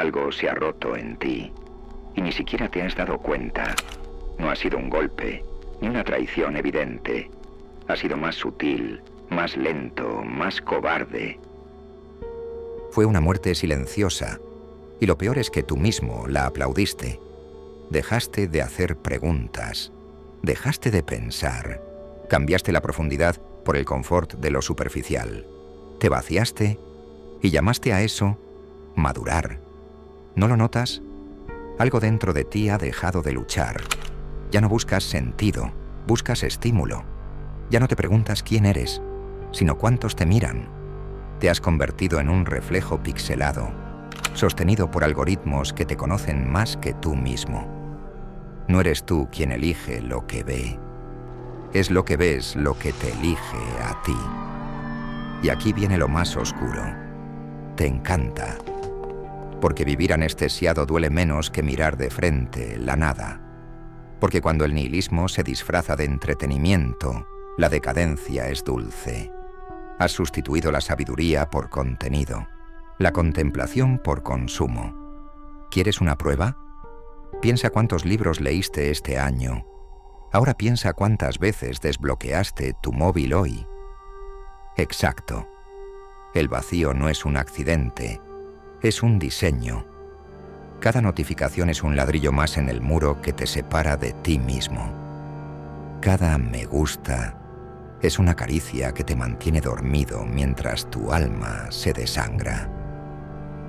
Algo se ha roto en ti y ni siquiera te has dado cuenta. No ha sido un golpe, ni una traición evidente. Ha sido más sutil, más lento, más cobarde. Fue una muerte silenciosa, y lo peor es que tú mismo la aplaudiste. Dejaste de hacer preguntas, dejaste de pensar, cambiaste la profundidad por el confort de lo superficial. Te vaciaste y llamaste a eso madurar. ¿No lo notas? Algo dentro de ti ha dejado de luchar. Ya no buscas sentido, buscas estímulo. Ya no te preguntas quién eres, sino cuántos te miran. Te has convertido en un reflejo pixelado, sostenido por algoritmos que te conocen más que tú mismo. No eres tú quien elige lo que ve. Es lo que ves lo que te elige a ti. Y aquí viene lo más oscuro. Te encanta. Porque vivir anestesiado duele menos que mirar de frente la nada. Porque cuando el nihilismo se disfraza de entretenimiento, la decadencia es dulce. Has sustituido la sabiduría por contenido, la contemplación por consumo. ¿Quieres una prueba? Piensa cuántos libros leíste este año. Ahora piensa cuántas veces desbloqueaste tu móvil hoy. Exacto. El vacío no es un accidente, es un diseño. Cada notificación es un ladrillo más en el muro que te separa de ti mismo. Cada me gusta es una caricia que te mantiene dormido mientras tu alma se desangra.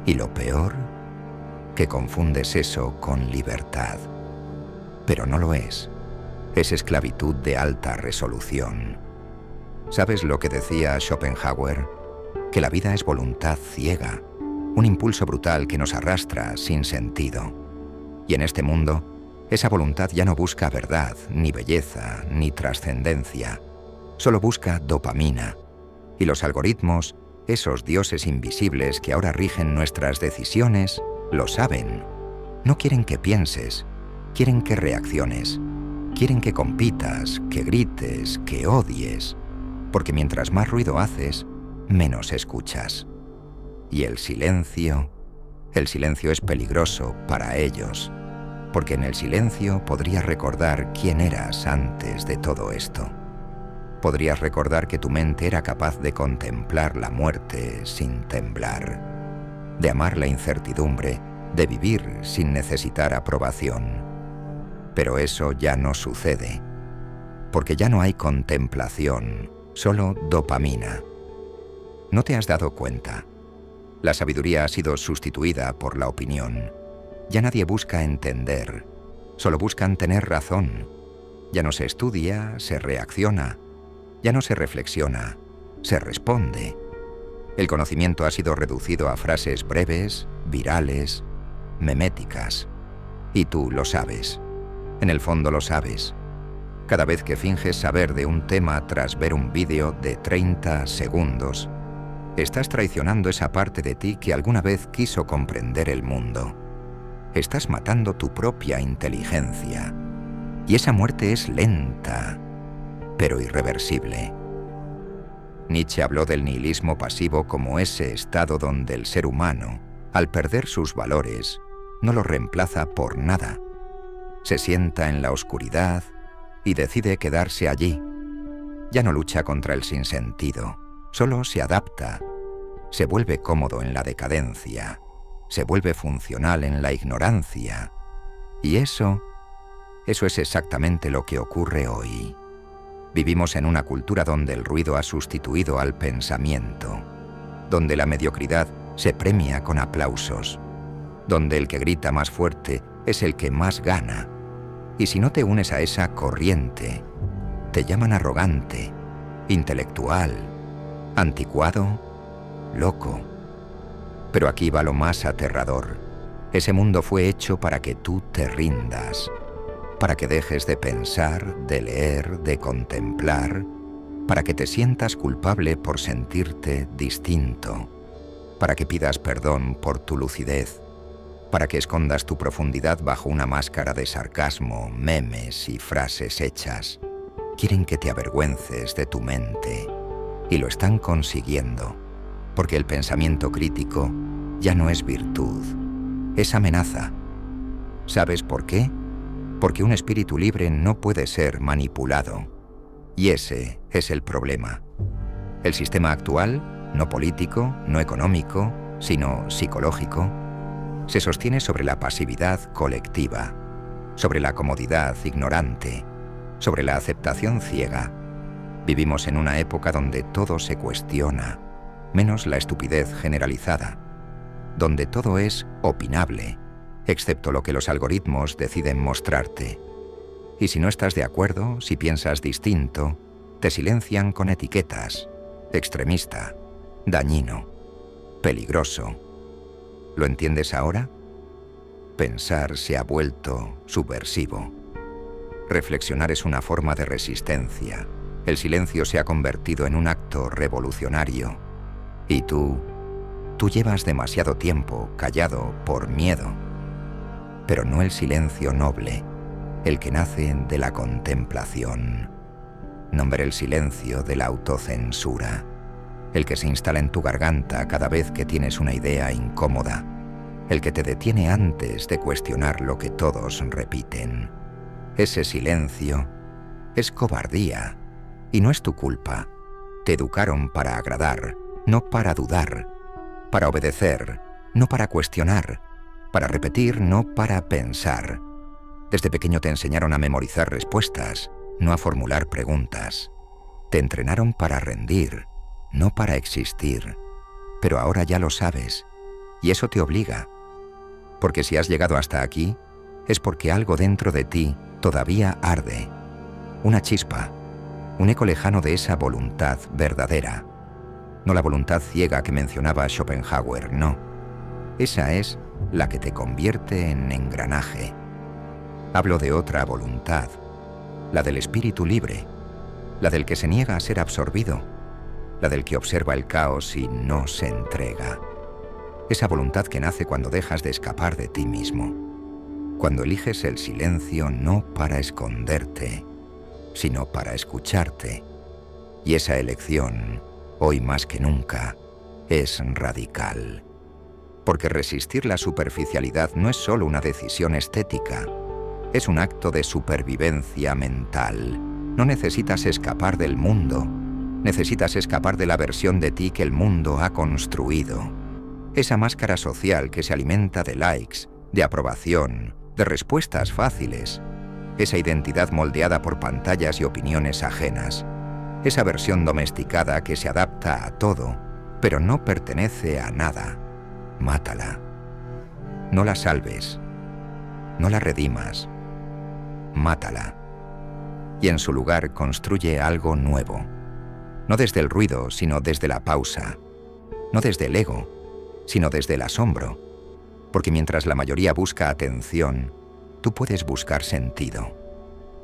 Y lo peor, que confundes eso con libertad. Pero no lo es. Es esclavitud de alta resolución. ¿Sabes lo que decía Schopenhauer? Que la vida es voluntad ciega, un impulso brutal que nos arrastra sin sentido. Y en este mundo, esa voluntad ya no busca verdad, ni belleza, ni trascendencia. Solo busca dopamina. Y los algoritmos, esos dioses invisibles que ahora rigen nuestras decisiones, lo saben. No quieren que pienses, quieren que reacciones. Quieren que compitas, que grites, que odies. Porque mientras más ruido haces, menos escuchas. Y el silencio es peligroso para ellos. Porque en el silencio podrías recordar quién eras antes de todo esto. Podrías recordar que tu mente era capaz de contemplar la muerte sin temblar, de amar la incertidumbre, de vivir sin necesitar aprobación. Pero eso ya no sucede, porque ya no hay contemplación, solo dopamina. ¿No te has dado cuenta? La sabiduría ha sido sustituida por la opinión. Ya nadie busca entender, solo buscan tener razón. Ya no se estudia, se reacciona. Ya no se reflexiona, se responde. El conocimiento ha sido reducido a frases breves, virales, meméticas. Y tú lo sabes. En el fondo lo sabes. Cada vez que finges saber de un tema tras ver un vídeo de 30 segundos, estás traicionando esa parte de ti que alguna vez quiso comprender el mundo. Estás matando tu propia inteligencia. Y esa muerte es lenta, pero irreversible. Nietzsche habló del nihilismo pasivo como ese estado donde el ser humano, al perder sus valores, no los reemplaza por nada. Se sienta en la oscuridad y decide quedarse allí. Ya no lucha contra el sinsentido, solo se adapta. Se vuelve cómodo en la decadencia, se vuelve funcional en la ignorancia. Y eso es exactamente lo que ocurre hoy. Vivimos en una cultura donde el ruido ha sustituido al pensamiento, donde la mediocridad se premia con aplausos, donde el que grita más fuerte es el que más gana. Y si no te unes a esa corriente, te llaman arrogante, intelectual, anticuado, loco. Pero aquí va lo más aterrador. Ese mundo fue hecho para que tú te rindas, para que dejes de pensar, de leer, de contemplar, para que te sientas culpable por sentirte distinto, para que pidas perdón por tu lucidez, para que escondas tu profundidad bajo una máscara de sarcasmo, memes y frases hechas. Quieren que te avergüences de tu mente, y lo están consiguiendo, porque el pensamiento crítico ya no es virtud, es amenaza. ¿Sabes por qué? Porque un espíritu libre no puede ser manipulado. Y ese es el problema. El sistema actual, no político, no económico, sino psicológico, se sostiene sobre la pasividad colectiva, sobre la comodidad ignorante, sobre la aceptación ciega. Vivimos en una época donde todo se cuestiona, menos la estupidez generalizada, donde todo es opinable, excepto lo que los algoritmos deciden mostrarte. Y si no estás de acuerdo, si piensas distinto, te silencian con etiquetas: extremista, dañino, peligroso. ¿Lo entiendes ahora? Pensar se ha vuelto subversivo. Reflexionar es una forma de resistencia. El silencio se ha convertido en un acto revolucionario. Y tú llevas demasiado tiempo callado por miedo. Pero no el silencio noble, el que nace de la contemplación. Nombre el silencio de la autocensura, el que se instala en tu garganta cada vez que tienes una idea incómoda, el que te detiene antes de cuestionar lo que todos repiten. Ese silencio es cobardía, y no es tu culpa. Te educaron para agradar, no para dudar, para obedecer, no para cuestionar, para repetir, no para pensar. Desde pequeño te enseñaron a memorizar respuestas, no a formular preguntas. Te entrenaron para rendir, no para existir. Pero ahora ya lo sabes, y eso te obliga. Porque si has llegado hasta aquí, es porque algo dentro de ti todavía arde. Una chispa, un eco lejano de esa voluntad verdadera. No la voluntad ciega que mencionaba Schopenhauer, no. Esa es la que te convierte en engranaje. Hablo de otra voluntad, la del espíritu libre, la del que se niega a ser absorbido, la del que observa el caos y no se entrega. Esa voluntad que nace cuando dejas de escapar de ti mismo, cuando eliges el silencio no para esconderte, sino para escucharte. Y esa elección, hoy más que nunca, es radical. Porque resistir la superficialidad no es solo una decisión estética, es un acto de supervivencia mental. No necesitas escapar del mundo, necesitas escapar de la versión de ti que el mundo ha construido. Esa máscara social que se alimenta de likes, de aprobación, de respuestas fáciles. Esa identidad moldeada por pantallas y opiniones ajenas. Esa versión domesticada que se adapta a todo, pero no pertenece a nada. Mátala. No la salves. No la redimas. Mátala. Y en su lugar construye algo nuevo. No desde el ruido, sino desde la pausa. No desde el ego, sino desde el asombro. Porque mientras la mayoría busca atención, tú puedes buscar sentido.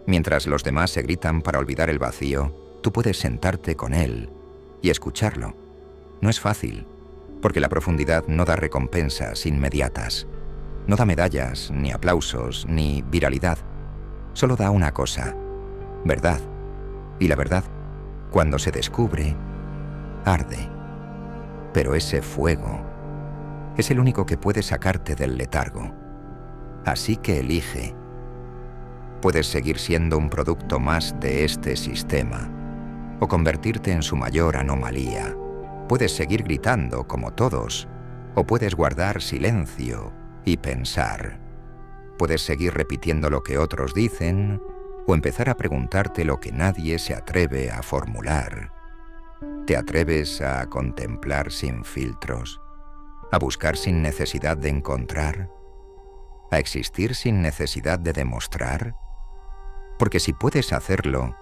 Mientras los demás se gritan para olvidar el vacío, tú puedes sentarte con él y escucharlo. No es fácil, porque la profundidad no da recompensas inmediatas. No da medallas, ni aplausos, ni viralidad. Solo da una cosa: verdad. Y la verdad, cuando se descubre, arde. Pero ese fuego es el único que puede sacarte del letargo. Así que elige. Puedes seguir siendo un producto más de este sistema, o convertirte en su mayor anomalía. Puedes seguir gritando como todos, o puedes guardar silencio y pensar. Puedes seguir repitiendo lo que otros dicen, o empezar a preguntarte lo que nadie se atreve a formular. ¿Te atreves a contemplar sin filtros? ¿A buscar sin necesidad de encontrar? ¿A existir sin necesidad de demostrar? Porque si puedes hacerlo,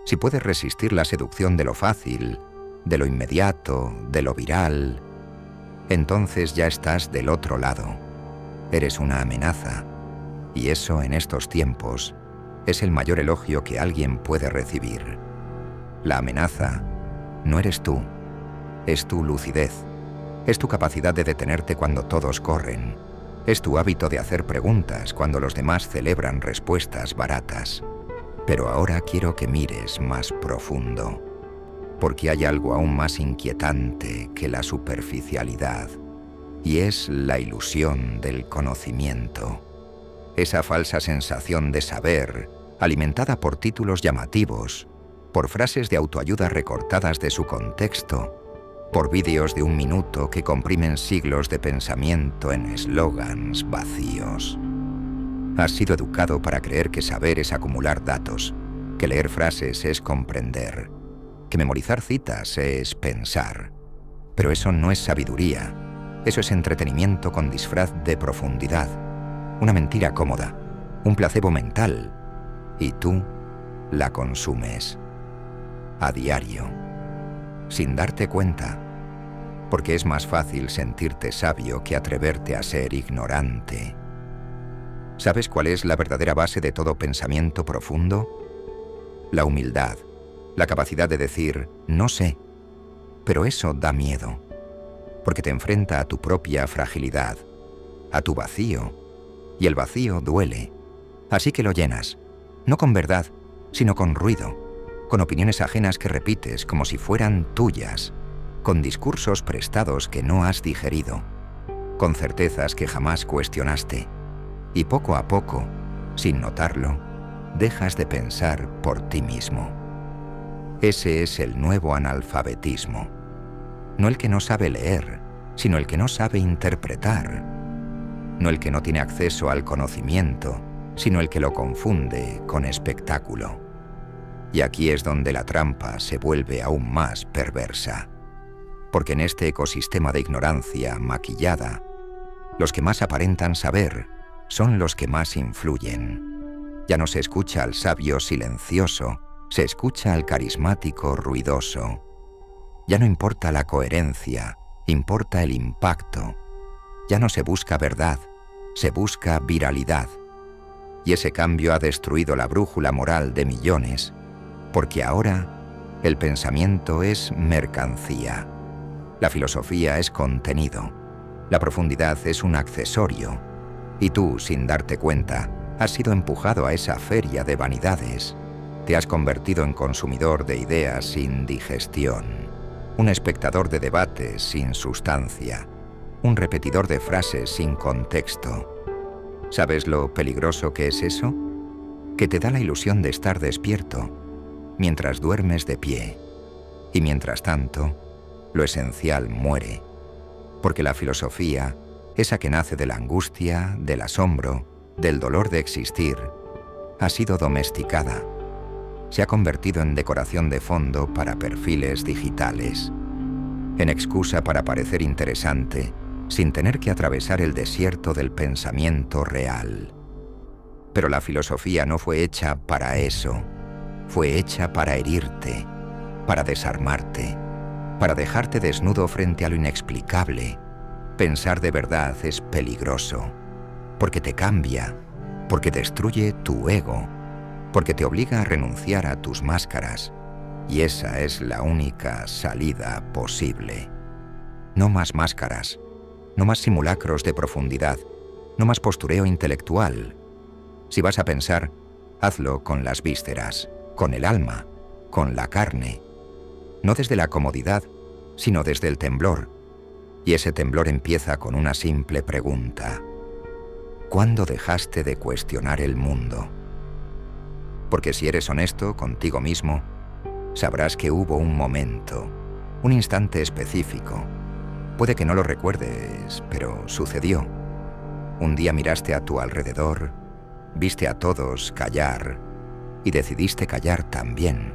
si puedes resistir la seducción de lo fácil, de lo inmediato, de lo viral, entonces ya estás del otro lado. Eres una amenaza, y eso en estos tiempos es el mayor elogio que alguien puede recibir. La amenaza no eres tú, es tu lucidez, es tu capacidad de detenerte cuando todos corren, es tu hábito de hacer preguntas cuando los demás celebran respuestas baratas. Pero ahora quiero que mires más profundo, porque hay algo aún más inquietante que la superficialidad, y es la ilusión del conocimiento. Esa falsa sensación de saber, alimentada por títulos llamativos, por frases de autoayuda recortadas de su contexto, por vídeos de 1 minuto que comprimen siglos de pensamiento en eslogans vacíos. Has sido educado para creer que saber es acumular datos, que leer frases es comprender, que memorizar citas es pensar. Pero eso no es sabiduría, eso es entretenimiento con disfraz de profundidad, una mentira cómoda, un placebo mental, y tú la consumes a diario, sin darte cuenta, porque es más fácil sentirte sabio que atreverte a ser ignorante. ¿Sabes cuál es la verdadera base de todo pensamiento profundo? La humildad, la capacidad de decir, no sé, pero eso da miedo, porque te enfrenta a tu propia fragilidad, a tu vacío, y el vacío duele, así que lo llenas, no con verdad, sino con ruido, con opiniones ajenas que repites como si fueran tuyas, con discursos prestados que no has digerido, con certezas que jamás cuestionaste, y poco a poco, sin notarlo, dejas de pensar por ti mismo. Ese es el nuevo analfabetismo, no el que no sabe leer, sino el que no sabe interpretar, no el que no tiene acceso al conocimiento, sino el que lo confunde con espectáculo. Y aquí es donde la trampa se vuelve aún más perversa, porque en este ecosistema de ignorancia maquillada, los que más aparentan saber son los que más influyen. Ya no se escucha al sabio silencioso, se escucha al carismático ruidoso. Ya no importa la coherencia, importa el impacto. Ya no se busca verdad, se busca viralidad. Y ese cambio ha destruido la brújula moral de millones, porque ahora el pensamiento es mercancía, la filosofía es contenido, la profundidad es un accesorio, y tú, sin darte cuenta, has sido empujado a esa feria de vanidades. Te has convertido en consumidor de ideas sin digestión, un espectador de debates sin sustancia, un repetidor de frases sin contexto. ¿Sabes lo peligroso que es eso? Que te da la ilusión de estar despierto, mientras duermes de pie, y mientras tanto, lo esencial muere, porque la filosofía, esa que nace de la angustia, del asombro, del dolor de existir, ha sido domesticada. Se ha convertido en decoración de fondo para perfiles digitales, en excusa para parecer interesante, sin tener que atravesar el desierto del pensamiento real. Pero la filosofía no fue hecha para eso, fue hecha para herirte, para desarmarte, para dejarte desnudo frente a lo inexplicable. Pensar de verdad es peligroso, porque te cambia, porque destruye tu ego, porque te obliga a renunciar a tus máscaras, y esa es la única salida posible. No más máscaras, no más simulacros de profundidad, no más postureo intelectual. Si vas a pensar, hazlo con las vísceras, con el alma, con la carne, no desde la comodidad, sino desde el temblor. Y ese temblor empieza con una simple pregunta: ¿cuándo dejaste de cuestionar el mundo? Porque si eres honesto contigo mismo, sabrás que hubo un momento, un instante específico. Puede que no lo recuerdes, pero sucedió. Un día miraste a tu alrededor, viste a todos callar y decidiste callar también.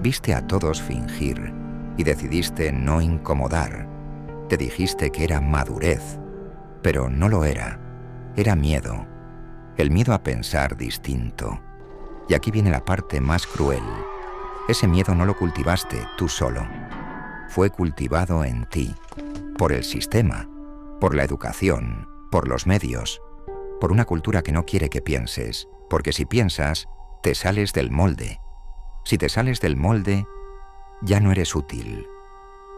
Viste a todos fingir y decidiste no incomodar. Te dijiste que era madurez, pero no lo era. Era miedo. El miedo a pensar distinto. Y aquí viene la parte más cruel. Ese miedo no lo cultivaste tú solo. Fue cultivado en ti, por el sistema, por la educación, por los medios, por una cultura que no quiere que pienses, porque si piensas, te sales del molde. Si te sales del molde, ya no eres útil,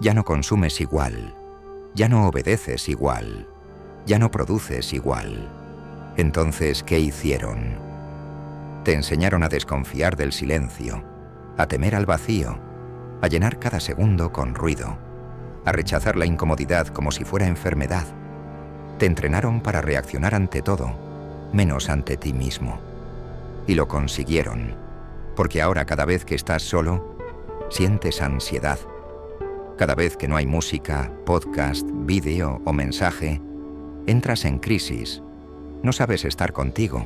ya no consumes igual, ya no obedeces igual, ya no produces igual. Entonces, ¿qué hicieron? Te enseñaron a desconfiar del silencio, a temer al vacío, a llenar cada segundo con ruido, a rechazar la incomodidad como si fuera enfermedad, Te entrenaron para reaccionar ante todo, menos ante ti mismo. Y lo consiguieron, porque ahora cada vez que estás solo, sientes ansiedad. Cada vez que no hay música, podcast, vídeo o mensaje, entras en crisis. No sabes estar contigo.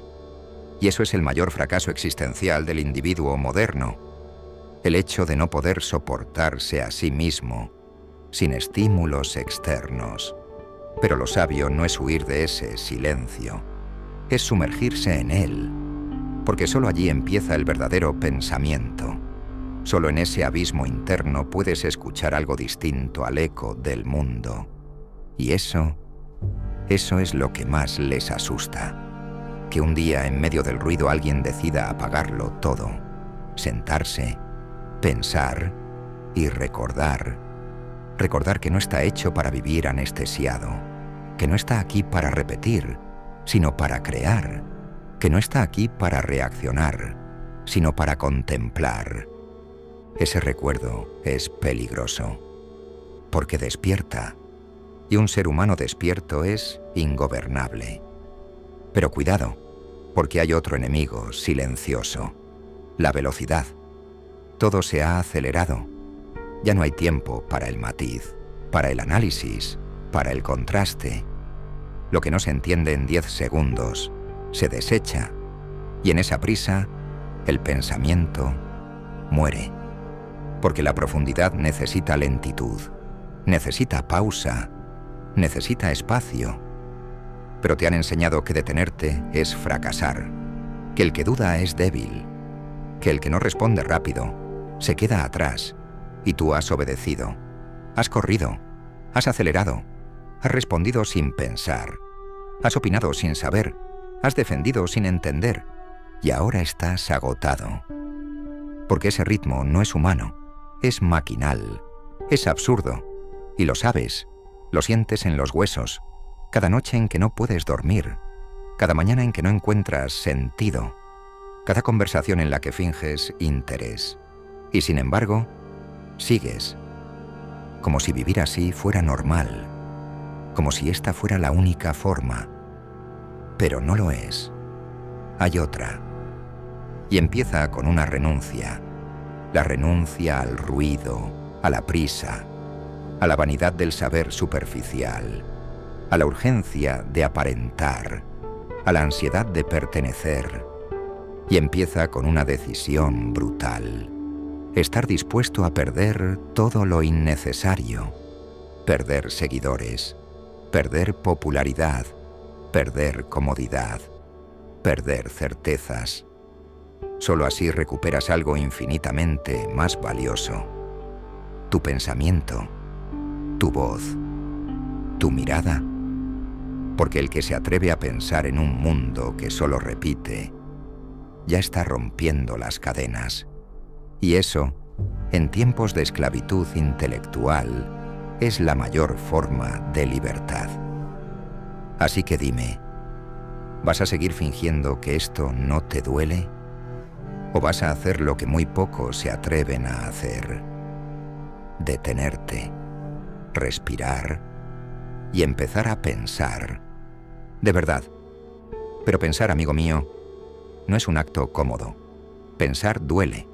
Y eso es el mayor fracaso existencial del individuo moderno. El hecho de no poder soportarse a sí mismo, sin estímulos externos. Pero lo sabio no es huir de ese silencio, es sumergirse en él, porque solo allí empieza el verdadero pensamiento. Solo en ese abismo interno puedes escuchar algo distinto al eco del mundo. Y eso es lo que más les asusta. Que un día en medio del ruido alguien decida apagarlo todo, sentarse, pensar y recordar. Recordar que no está hecho para vivir anestesiado, que no está aquí para repetir, sino para crear, que no está aquí para reaccionar, sino para contemplar. Ese recuerdo es peligroso, porque despierta, y un ser humano despierto es ingobernable. Pero cuidado, porque hay otro enemigo silencioso, la velocidad. Todo se ha acelerado. Ya no hay tiempo para el matiz, para el análisis, para el contraste. Lo que no se entiende en 10 segundos se desecha, y en esa prisa, el pensamiento muere. Porque la profundidad necesita lentitud, necesita pausa, necesita espacio. Pero te han enseñado que detenerte es fracasar, que el que duda es débil, que el que no responde rápido se queda atrás, y tú has obedecido, has corrido, has acelerado, has respondido sin pensar, has opinado sin saber, has defendido sin entender, y ahora estás agotado. Porque ese ritmo no es humano, es maquinal, es absurdo, y lo sabes, lo sientes en los huesos, cada noche en que no puedes dormir, cada mañana en que no encuentras sentido, cada conversación en la que finges interés. Y sin embargo, sigues, como si vivir así fuera normal, como si esta fuera la única forma. Pero no lo es. Hay otra. Y empieza con una renuncia. La renuncia al ruido, a la prisa, a la vanidad del saber superficial, a la urgencia de aparentar, a la ansiedad de pertenecer. Y empieza con una decisión brutal. Estar dispuesto a perder todo lo innecesario. Perder seguidores, perder popularidad, perder comodidad, perder certezas. Solo así recuperas algo infinitamente más valioso. Tu pensamiento, tu voz, tu mirada. Porque el que se atreve a pensar en un mundo que solo repite, ya está rompiendo las cadenas. Y eso, en tiempos de esclavitud intelectual, es la mayor forma de libertad. Así que dime, ¿vas a seguir fingiendo que esto no te duele? ¿O vas a hacer lo que muy pocos se atreven a hacer? Detenerte, respirar y empezar a pensar. De verdad. Pero pensar, amigo mío, no es un acto cómodo. Pensar duele,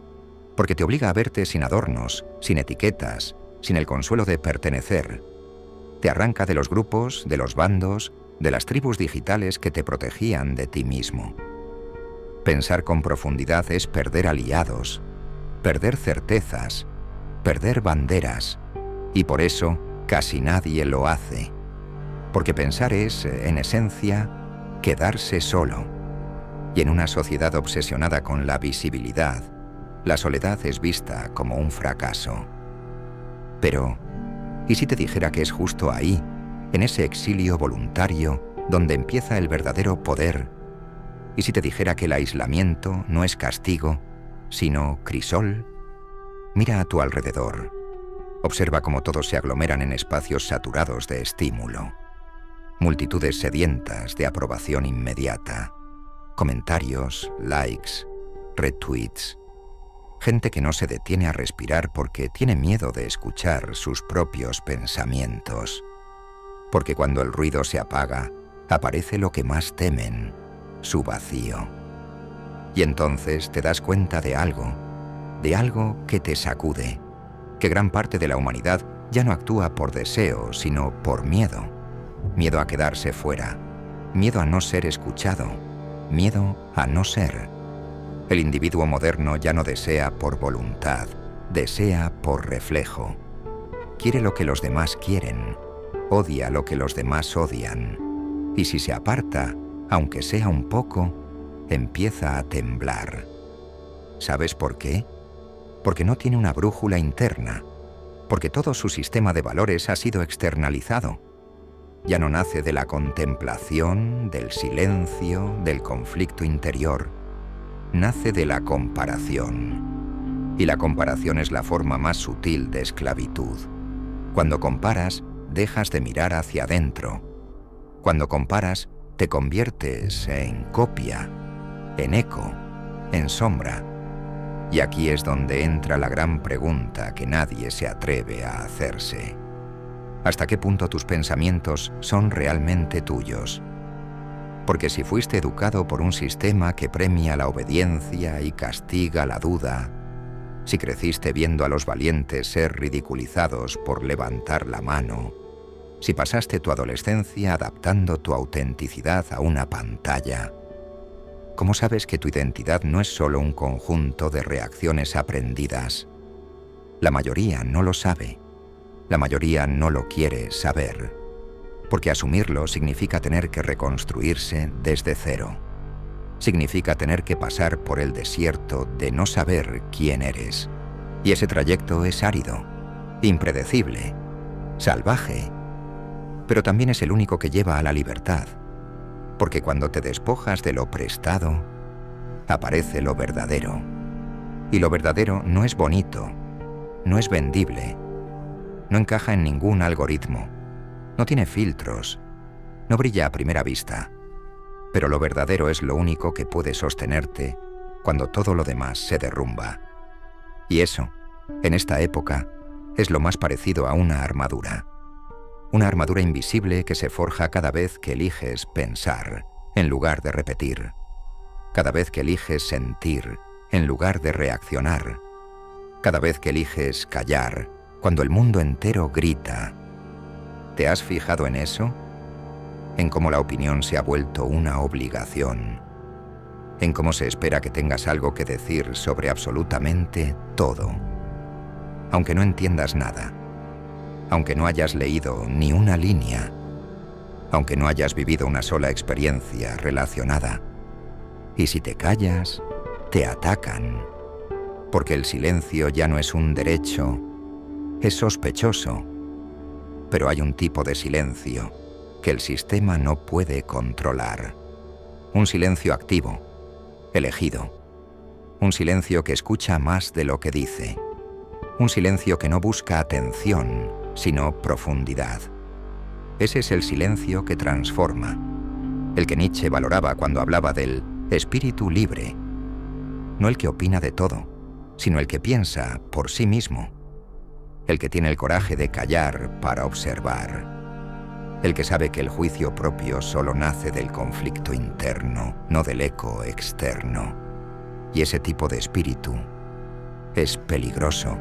porque te obliga a verte sin adornos, sin etiquetas, sin el consuelo de pertenecer. Te arranca de los grupos, de los bandos, de las tribus digitales que te protegían de ti mismo. Pensar con profundidad es perder aliados, perder certezas, perder banderas, y por eso casi nadie lo hace. Porque pensar es, en esencia, quedarse solo. Y en una sociedad obsesionada con la visibilidad, la soledad es vista como un fracaso. Pero, ¿y si te dijera que es justo ahí, en ese exilio voluntario, donde empieza el verdadero poder? ¿Y si te dijera que el aislamiento no es castigo, sino crisol? Mira a tu alrededor. Observa cómo todos se aglomeran en espacios saturados de estímulo. Multitudes sedientas de aprobación inmediata. Comentarios, likes, retweets. Gente que no se detiene a respirar porque tiene miedo de escuchar sus propios pensamientos. Porque cuando el ruido se apaga, aparece lo que más temen, su vacío. Y entonces te das cuenta de algo que te sacude, que gran parte de la humanidad ya no actúa por deseo, sino por miedo. Miedo a quedarse fuera, miedo a no ser escuchado, miedo a no ser. El individuo moderno ya no desea por voluntad, desea por reflejo. Quiere lo que los demás quieren, odia lo que los demás odian. Y si se aparta, aunque sea un poco, empieza a temblar. ¿Sabes por qué? Porque no tiene una brújula interna, porque todo su sistema de valores ha sido externalizado. Ya no nace de la contemplación, del silencio, del conflicto interior. Nace de la comparación. Y la comparación es la forma más sutil de esclavitud. Cuando comparas, dejas de mirar hacia adentro. Cuando comparas, te conviertes en copia, en eco, en sombra. Y aquí es donde entra la gran pregunta que nadie se atreve a hacerse. ¿Hasta qué punto tus pensamientos son realmente tuyos? Porque si fuiste educado por un sistema que premia la obediencia y castiga la duda, si creciste viendo a los valientes ser ridiculizados por levantar la mano, si pasaste tu adolescencia adaptando tu autenticidad a una pantalla, ¿cómo sabes que tu identidad no es solo un conjunto de reacciones aprendidas? La mayoría no lo sabe. La mayoría no lo quiere saber, porque asumirlo significa tener que reconstruirse desde cero. Significa tener que pasar por el desierto de no saber quién eres. Y ese trayecto es árido, impredecible, salvaje, pero también es el único que lleva a la libertad, porque cuando te despojas de lo prestado, aparece lo verdadero. Y lo verdadero no es bonito, no es vendible, no encaja en ningún algoritmo, no tiene filtros, no brilla a primera vista, pero lo verdadero es lo único que puede sostenerte cuando todo lo demás se derrumba. Y eso, en esta época, es lo más parecido a una armadura invisible que se forja cada vez que eliges pensar en lugar de repetir, cada vez que eliges sentir en lugar de reaccionar, cada vez que eliges callar cuando el mundo entero grita. ¿Te has fijado en eso? En cómo la opinión se ha vuelto una obligación. En cómo se espera que tengas algo que decir sobre absolutamente todo. Aunque no entiendas nada. Aunque no hayas leído ni una línea. Aunque no hayas vivido una sola experiencia relacionada. Y si te callas, te atacan. Porque el silencio ya no es un derecho, es sospechoso, pero hay un tipo de silencio que el sistema no puede controlar. Un silencio activo, elegido. Un silencio que escucha más de lo que dice. Un silencio que no busca atención, sino profundidad. Ese es el silencio que transforma, el que Nietzsche valoraba cuando hablaba del espíritu libre. No el que opina de todo, sino el que piensa por sí mismo. El que tiene el coraje de callar para observar. El que sabe que el juicio propio solo nace del conflicto interno, no del eco externo. Y ese tipo de espíritu es peligroso,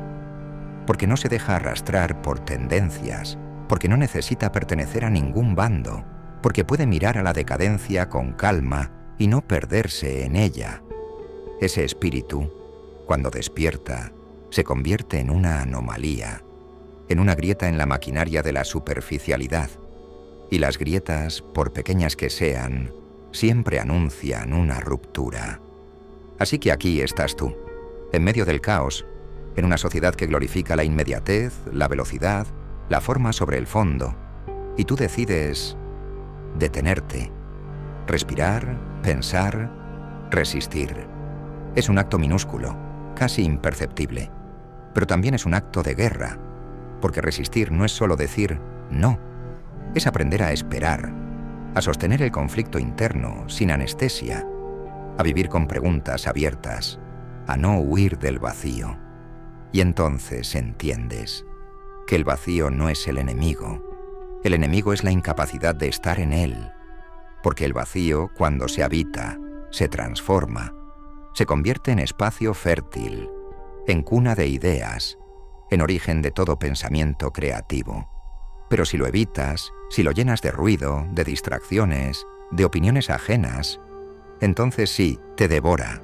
porque no se deja arrastrar por tendencias, porque no necesita pertenecer a ningún bando, porque puede mirar a la decadencia con calma y no perderse en ella. Ese espíritu, cuando despierta, se convierte en una anomalía, en una grieta en la maquinaria de la superficialidad. Y las grietas, por pequeñas que sean, siempre anuncian una ruptura. Así que aquí estás tú, en medio del caos, en una sociedad que glorifica la inmediatez, la velocidad, la forma sobre el fondo, y tú decides detenerte, respirar, pensar, resistir. Es un acto minúsculo, casi imperceptible, pero también es un acto de guerra, porque resistir no es solo decir no, es aprender a esperar, a sostener el conflicto interno sin anestesia, a vivir con preguntas abiertas, a no huir del vacío. Y entonces entiendes que el vacío no es el enemigo, El enemigo es la incapacidad de estar en él, porque el vacío, cuando se habita, se transforma, se convierte en espacio fértil, en cuna de ideas, en origen de todo pensamiento creativo. Pero si lo evitas, si lo llenas de ruido, de distracciones, de opiniones ajenas, entonces sí, te devora,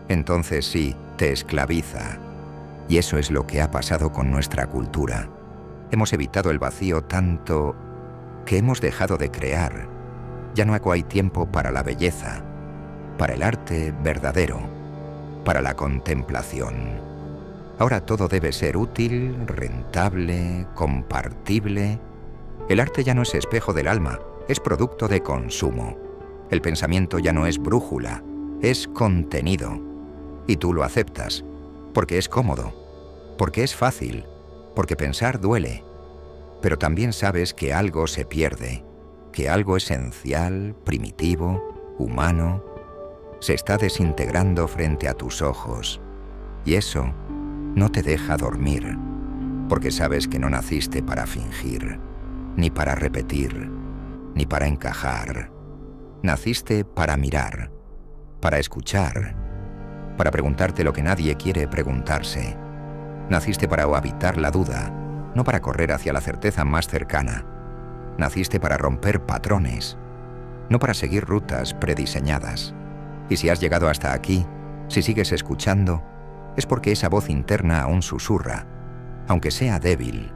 entonces sí, te esclaviza. Y eso es lo que ha pasado con nuestra cultura. Hemos evitado el vacío tanto que hemos dejado de crear. Ya no hay tiempo para la belleza, para el arte verdadero, para la contemplación. Ahora todo debe ser útil, rentable, compartible. El arte ya no es espejo del alma, es producto de consumo. El pensamiento ya no es brújula, es contenido. Y tú lo aceptas, porque es cómodo, porque es fácil, porque pensar duele. Pero también sabes que algo se pierde, que algo esencial, primitivo, humano, se está desintegrando frente a tus ojos. Y eso no te deja dormir, porque sabes que no naciste para fingir, ni para repetir, ni para encajar. Naciste para mirar, para escuchar, para preguntarte lo que nadie quiere preguntarse. Naciste para habitar la duda, no para correr hacia la certeza más cercana. Naciste para romper patrones, no para seguir rutas prediseñadas. Y si has llegado hasta aquí, si sigues escuchando, es porque esa voz interna aún susurra, aunque sea débil,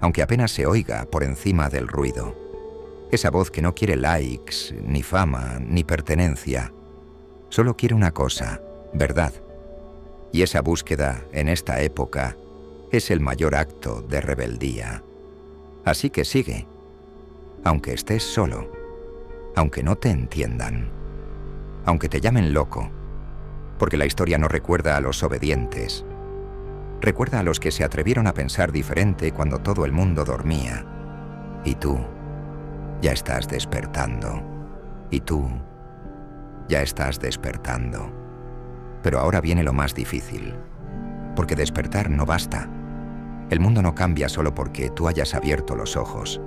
aunque apenas se oiga por encima del ruido. Esa voz que no quiere likes, ni fama, ni pertenencia. Solo quiere una cosa, verdad. Y esa búsqueda, en esta época, es el mayor acto de rebeldía. Así que sigue, aunque estés solo, aunque no te entiendan, aunque te llamen loco, porque la historia no recuerda a los obedientes. Recuerda a los que se atrevieron a pensar diferente cuando todo el mundo dormía. Y tú ya estás despertando. Y tú ya estás despertando. Pero ahora viene lo más difícil, porque despertar no basta. El mundo no cambia solo porque tú hayas abierto los ojos.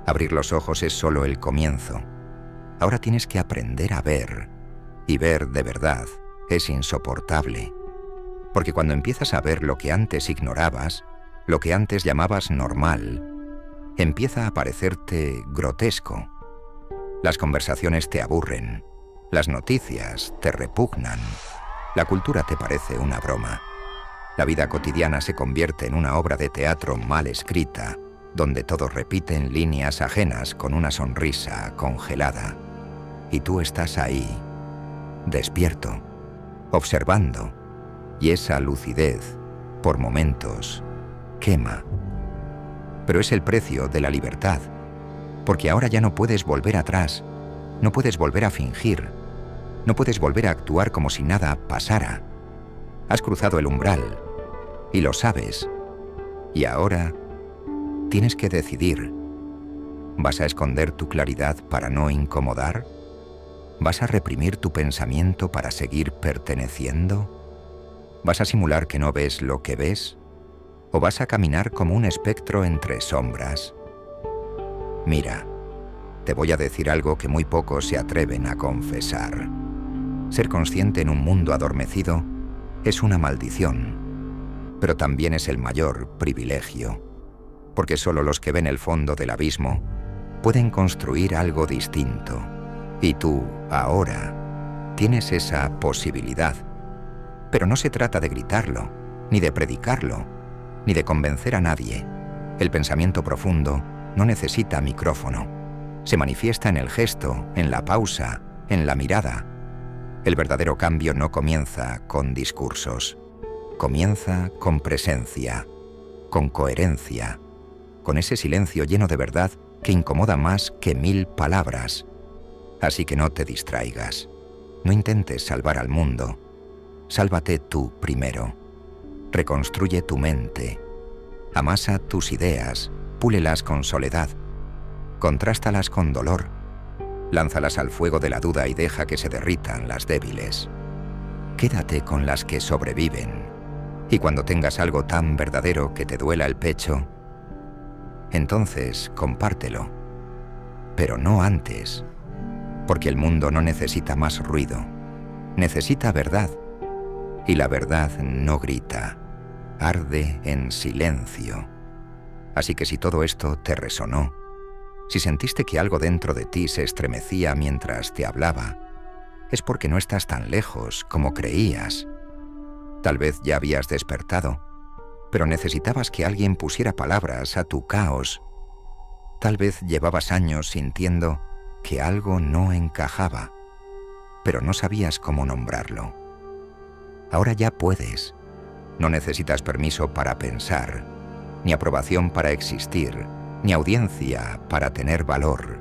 Abrir los ojos es solo el comienzo. Ahora tienes que aprender a ver, y ver de verdad es insoportable. Porque cuando empiezas a ver lo que antes ignorabas, lo que antes llamabas normal, empieza a parecerte grotesco. Las conversaciones te aburren, las noticias te repugnan, la cultura te parece una broma. La vida cotidiana se convierte en una obra de teatro mal escrita, donde todos repiten líneas ajenas con una sonrisa congelada. Y tú estás ahí, despierto, observando, y esa lucidez, por momentos, quema. Pero es el precio de la libertad, porque ahora ya no puedes volver atrás, no puedes volver a fingir, no puedes volver a actuar como si nada pasara. Has cruzado el umbral, y lo sabes, y ahora tienes que decidir. ¿Vas a esconder tu claridad para no incomodar? ¿Vas a reprimir tu pensamiento para seguir perteneciendo? ¿Vas a simular que no ves lo que ves? ¿O vas a caminar como un espectro entre sombras? Mira, te voy a decir algo que muy pocos se atreven a confesar. Ser consciente en un mundo adormecido es una maldición, pero también es el mayor privilegio, porque solo los que ven el fondo del abismo pueden construir algo distinto. Y tú, ahora, tienes esa posibilidad. Pero no se trata de gritarlo, ni de predicarlo, ni de convencer a nadie. El pensamiento profundo no necesita micrófono. Se manifiesta en el gesto, en la pausa, en la mirada. El verdadero cambio no comienza con discursos. Comienza con presencia, con coherencia, con ese silencio lleno de verdad que incomoda más que 1000 palabras. Así que no te distraigas. No intentes salvar al mundo. Sálvate tú primero. Reconstruye tu mente. Amasa tus ideas. Púlelas con soledad. Contrástalas con dolor. Lánzalas al fuego de la duda y deja que se derritan las débiles. Quédate con las que sobreviven. Y cuando tengas algo tan verdadero que te duela el pecho, entonces compártelo. Pero no antes, porque el mundo no necesita más ruido, necesita verdad. Y la verdad no grita, arde en silencio. Así que si todo esto te resonó, si sentiste que algo dentro de ti se estremecía mientras te hablaba, es porque no estás tan lejos como creías. Tal vez ya habías despertado, pero necesitabas que alguien pusiera palabras a tu caos. Tal vez llevabas años sintiendo que algo no encajaba, pero no sabías cómo nombrarlo. Ahora ya puedes. No necesitas permiso para pensar, ni aprobación para existir, ni audiencia para tener valor.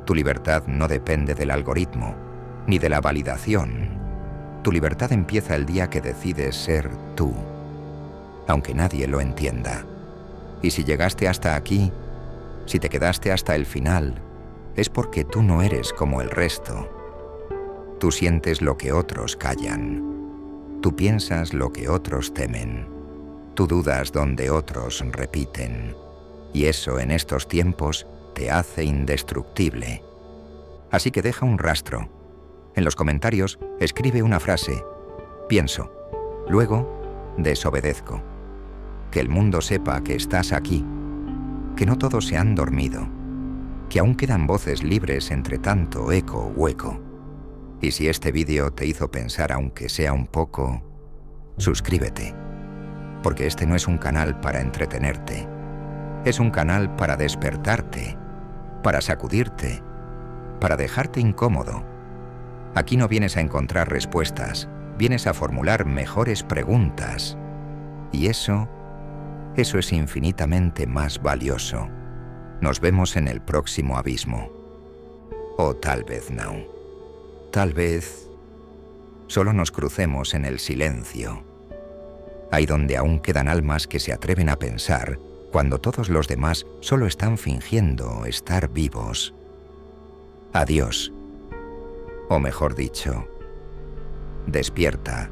Tu libertad no depende del algoritmo, ni de la validación. Tu libertad empieza el día que decides ser tú, aunque nadie lo entienda. Y si llegaste hasta aquí, si te quedaste hasta el final, es porque tú no eres como el resto. Tú sientes lo que otros callan. Tú piensas lo que otros temen. Tú dudas donde otros repiten. Y eso en estos tiempos te hace indestructible. Así que deja un rastro. En los comentarios escribe una frase. Pienso. Luego, desobedezco. Que el mundo sepa que estás aquí. Que no todos se han dormido. Que aún quedan voces libres entre tanto eco hueco. Y si este vídeo te hizo pensar aunque sea un poco, suscríbete. Porque este no es un canal para entretenerte. Es un canal para despertarte, para sacudirte, para dejarte incómodo. Aquí no vienes a encontrar respuestas, vienes a formular mejores preguntas. Y eso es infinitamente más valioso. Nos vemos en el próximo abismo. O tal vez no. Tal vez solo nos crucemos en el silencio. Ahí donde aún quedan almas que se atreven a pensar cuando todos los demás solo están fingiendo estar vivos. Adiós. O mejor dicho, despierta.